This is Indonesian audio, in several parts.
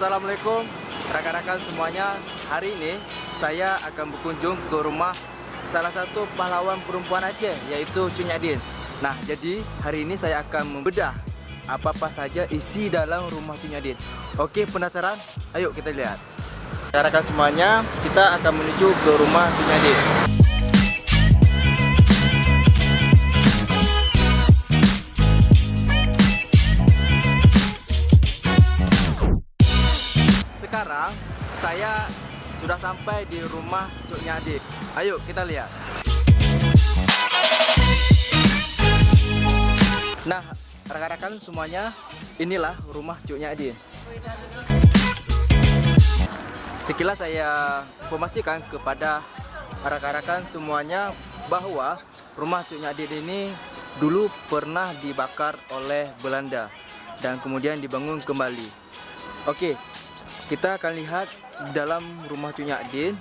Assalamualaikum rekan-rekan semuanya. Hari ini saya akan berkunjung ke rumah salah satu pahlawan perempuan Aceh, yaitu Cuk Nyak Dien. Nah, jadi hari ini saya akan membedah apa-apa saja isi dalam rumah Cuk Nyak Dien. Oke, penasaran? Ayo kita lihat. Rekan-rekan semuanya, kita akan menuju ke rumah Cuk Nyak Dien. Sekarang saya sudah sampai di rumah Cuk Nyak Dien. Ayo kita lihat. Nah, rekan-rekan semuanya, inilah rumah Cuk Nyak Dien. Sekilas saya informasikan kepada rekan-rekan semuanya bahwa rumah Cuk Nyak Dien ini dulu pernah dibakar oleh Belanda dan kemudian dibangun kembali. Oke, kita akan lihat dalam rumah Cuk Nyak Dien.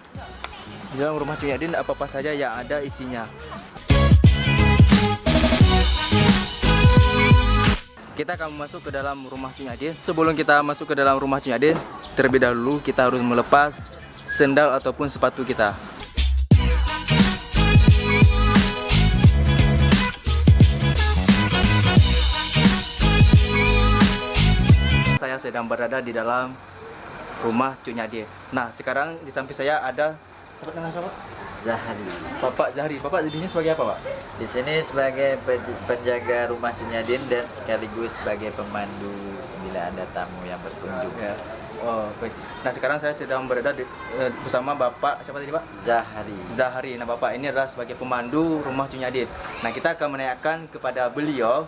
Di dalam rumah Cuk Nyak Dien apa-apa saja yang ada isinya. Kita akan masuk ke dalam rumah Cuk Nyak Dien. Sebelum kita masuk ke dalam rumah Cuk Nyak Dien, terlebih dahulu kita harus melepas sendal ataupun sepatu kita. Saya sedang berada di dalam rumah Cuk Nyak Dien. Nah, sekarang di samping saya ada siapa? Zahari. Bapak Zahari. Bapak di sini sebagai apa, Pak? Di sini sebagai penjaga rumah Cuk Nyak Dien dan sekaligus sebagai pemandu bila ada tamu yang berkunjung. Ya. Oh, baik. Nah, sekarang saya sedang berada bersama Bapak siapa tadi, Pak? Zahari. Zahari. Nah, Bapak ini adalah sebagai pemandu rumah Cuk Nyak Dien. Nah, kita akan menanyakan kepada beliau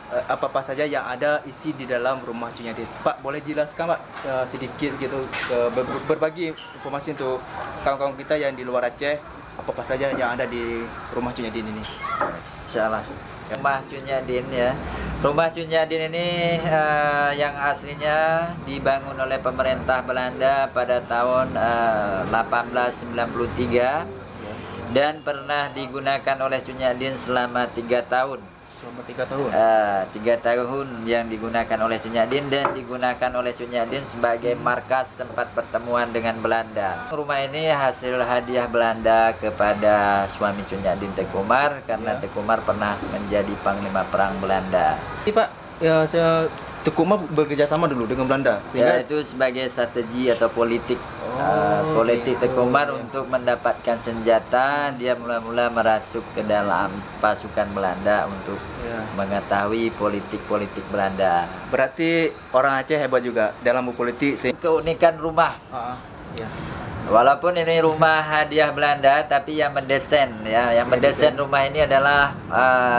apa-apa saja yang ada isi di dalam rumah Cuk Nyak Dien. Pak, boleh jelaskan, Pak, sedikit gitu, berbagi informasi untuk kawan-kawan kita yang di luar Aceh, apa-apa saja yang ada di rumah Cuk Nyak Dien ini. Insyaallah. Rumah Cuk Nyak Dien ya. Rumah Cuk Nyak Dien ini yang aslinya dibangun oleh pemerintah Belanda pada tahun 1893 dan pernah digunakan oleh Cuk Nyak Dien selama 3 tahun. Selama 3 tahun? 3 tahun yang digunakan oleh Cuk Nyak Dien dan digunakan oleh Cuk Nyak Dien sebagai markas tempat pertemuan dengan Belanda. Rumah ini hasil hadiah Belanda kepada suami Cuk Nyak Dien, Teuku Umar, karena Teuku Umar pernah menjadi panglima perang Belanda. Ini, Pak, ya, Teuku Umar bekerja sama dulu dengan Belanda, sehingga itu sebagai strategi atau politik politik Teuku Umar untuk mendapatkan senjata. Dia mula-mula merasuk ke dalam pasukan Belanda untuk mengetahui politik-politik Belanda. Berarti orang Aceh hebat juga dalam berpolitik. Keunikan rumah. Walaupun ini rumah hadiah Belanda, tapi yang mendesain rumah ini adalah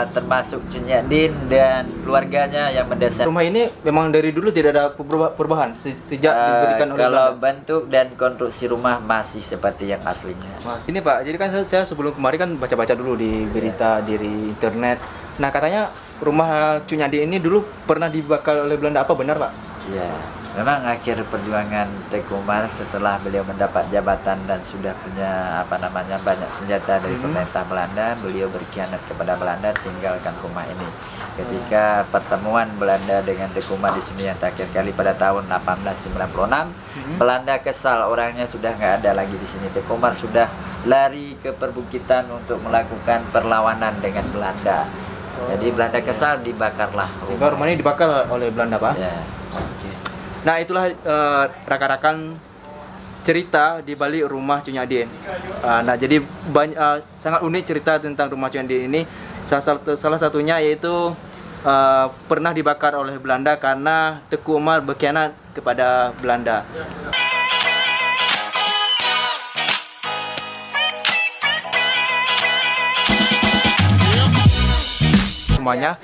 termasuk Cuk Nyak Dien dan keluarganya yang mendesain. Rumah ini memang dari dulu tidak ada perubahan sejak diberikan oleh kalau Belanda. Bentuk dan konstruksi rumah masih seperti yang aslinya. Ini, Pak, jadi kan saya sebelum kemarin kan baca-baca dulu di berita di internet. Nah, katanya rumah Cuk Nyak Dien ini dulu pernah dibakar oleh Belanda. Apa benar, Pak? Ya, memang akhir perjuangan Teuku Umar setelah beliau mendapat jabatan dan sudah punya banyak senjata dari pemerintah Belanda, beliau berkhianat kepada Belanda, tinggalkan rumah ini. Ketika pertemuan Belanda dengan Teuku Umar di sini yang terakhir kali pada tahun 1896, Belanda kesal, orangnya sudah nggak ada lagi di sini. Teuku Umar sudah lari ke perbukitan untuk melakukan perlawanan dengan Belanda. Jadi Belanda kesal, dibakarlah rumah ini dibakar oleh Belanda, Pak. Ya. Nah, itulah rekan-rekan cerita di balik rumah Cuk Nyak Dien. Nah, jadi sangat unik cerita tentang rumah Cuk Nyak Dien ini. Salah satunya yaitu pernah dibakar oleh Belanda karena Teuku Umar berkhianat kepada Belanda. Semuanya,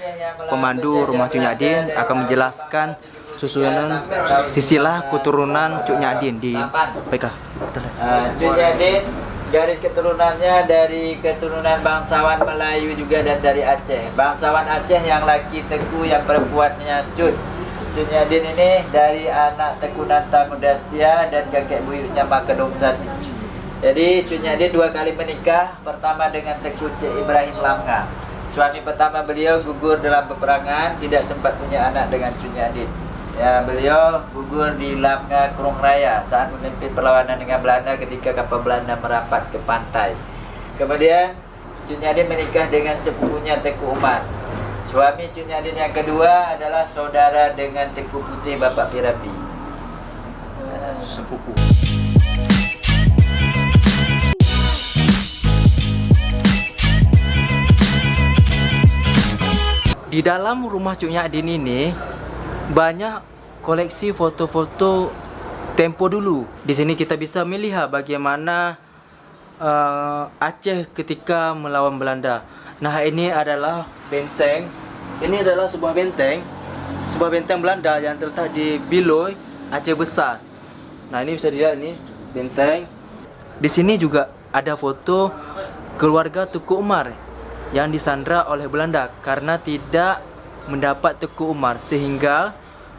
pemandu rumah Cuk Nyak Dien akan menjelaskan susunan silsilah keturunan Cuk Nyak Dien di PK. Cuk Nyak Dien garis keturunannya dari keturunan bangsawan Melayu juga dan dari Aceh. Bangsawan Aceh yang laki Teuku, yang perempuannya Cut. Cuk Nyak Dien ini dari anak Teuku Nanta Mudastia dan kakek buyutnya Makedong Sati. Jadi Cuk Nyak Dien 2 kali menikah. Pertama dengan Teuku Cik Ibrahim Lamnga. Suami pertama beliau gugur dalam peperangan, tidak sempat punya anak dengan Cuk Nyak Dien. Ya, beliau gugur di Lamga Krung Raya saat memimpin perlawanan dengan Belanda ketika kapal Belanda merapat ke pantai. Kemudian Cunyadin menikah dengan sepupunya Teku Umar. Suami Cunyadin yang kedua adalah saudara dengan Teku Putih Bapak Pirapi. Sepupu. Di dalam rumah Cunyadin ini banyak koleksi foto-foto tempo dulu. Di sini kita bisa melihat bagaimana Aceh ketika melawan Belanda. Nah, ini adalah benteng. Ini adalah sebuah benteng Belanda yang terletak di Biloy, Aceh Besar. Nah, ini bisa dilihat nih benteng. Di sini juga ada foto keluarga Teku Umar yang disandra oleh Belanda karena tidak mendapat Teku Umar, sehingga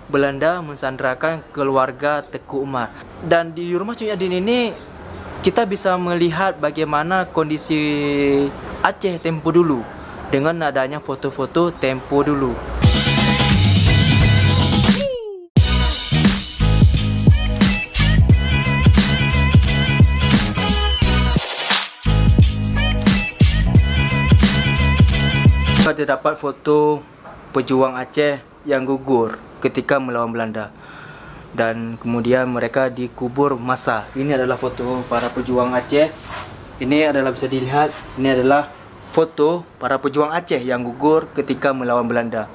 Belanda mensandrakan keluarga Teku Umar. Dan di rumah Cunyadin ini kita bisa melihat bagaimana kondisi Aceh tempo dulu dengan adanya foto-foto tempo dulu. Terdapat foto pejuang Aceh yang gugur ketika melawan Belanda, dan kemudian mereka dikubur massa. Ini adalah foto para pejuang Aceh. Ini adalah bisa dilihat, ini adalah foto para pejuang Aceh yang gugur ketika melawan Belanda.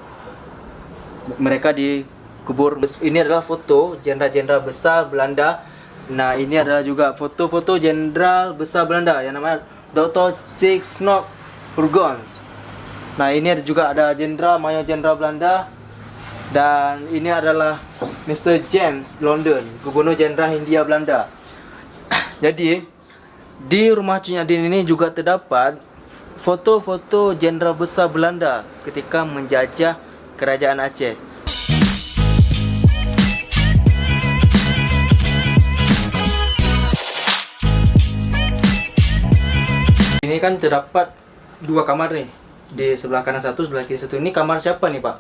Mereka dikubur. Ini adalah foto jenderal-jenderal besar Belanda. Nah, ini adalah juga foto-foto jenderal besar Belanda yang namanya Dr. Sixnok Hurgons. Nah, ini juga ada mayor jenderal Belanda, dan ini adalah Mr. James London, Gubernur Jenderal Hindia Belanda. Jadi, di rumah Cunyadin ini juga terdapat foto-foto jenderal besar Belanda ketika menjajah kerajaan Aceh. Ini kan terdapat dua kamar nih. Di sebelah kanan satu, sebelah kiri satu. Ini kamar siapa nih, Pak?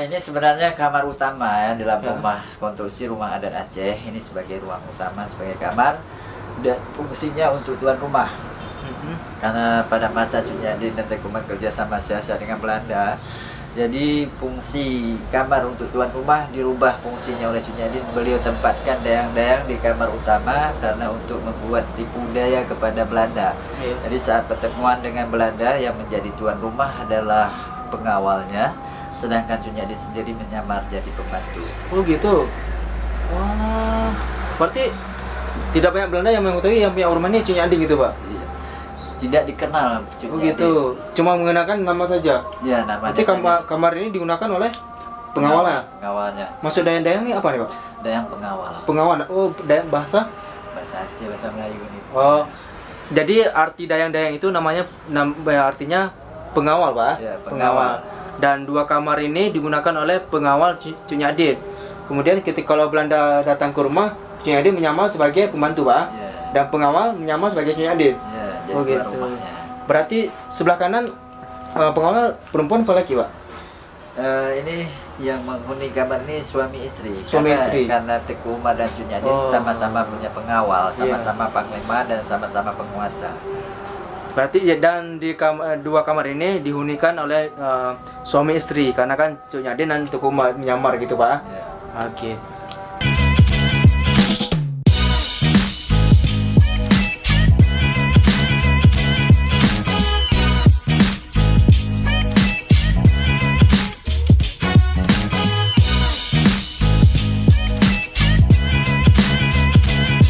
Ini sebenarnya kamar utama ya dalam rumah konstruksi rumah adat Aceh. Ini sebagai ruang utama, sebagai kamar, dan fungsinya untuk tuan rumah. Karena pada masa Cunyadin dan Teku Umar kerja sama siasat dengan Belanda, jadi fungsi kamar untuk tuan rumah dirubah fungsinya oleh Cunyadin. Beliau tempatkan dayang-dayang di kamar utama karena untuk membuat tipu daya kepada Belanda. Jadi saat pertemuan dengan Belanda, yang menjadi tuan rumah adalah pengawalnya, sedangkan Cunyadin sendiri menyamar jadi pembantu. Oh gitu. Wah, berarti tidak banyak Belanda yang mengetahui yang punya rumah ini Cunyadin gitu, Pak? Iya. Tidak dikenal Cunyadin. Oh gitu. Cuma menggunakan nama saja. Ya, namanya. Berarti kamar ini digunakan oleh pengawalnya. Pengawalnya. Maksud dayang-dayang ini apa nih, Pak? Dayang pengawal. Pengawal. Oh, bahasa Aceh, bahasa Melayu ini. Oh. Jadi arti dayang-dayang itu artinya pengawal, Pak? Ya, pengawal. Dan dua kamar ini digunakan oleh pengawal Cunyadin. Kemudian ketika kalau Belanda datang ke rumah, Cunyadin menyamar sebagai pembantu, Pak. Ya. Dan pengawal menyamar sebagai Cunyadin. Ya, jadi Oh gitu. rumahnya. Berarti sebelah kanan pengawal perempuan apa laki, Pak? Ini yang menghuni kamar ini suami istri. Suami istri. Karena Teku Umar dan Cunyadin sama-sama punya pengawal, sama-sama panglima dan sama-sama penguasa. Berarti ya, dan di dua kamar ini dihunikan oleh suami istri karena kan Cunyadin dan Teku Umar menyamar gitu, Pak. Ya. Oke.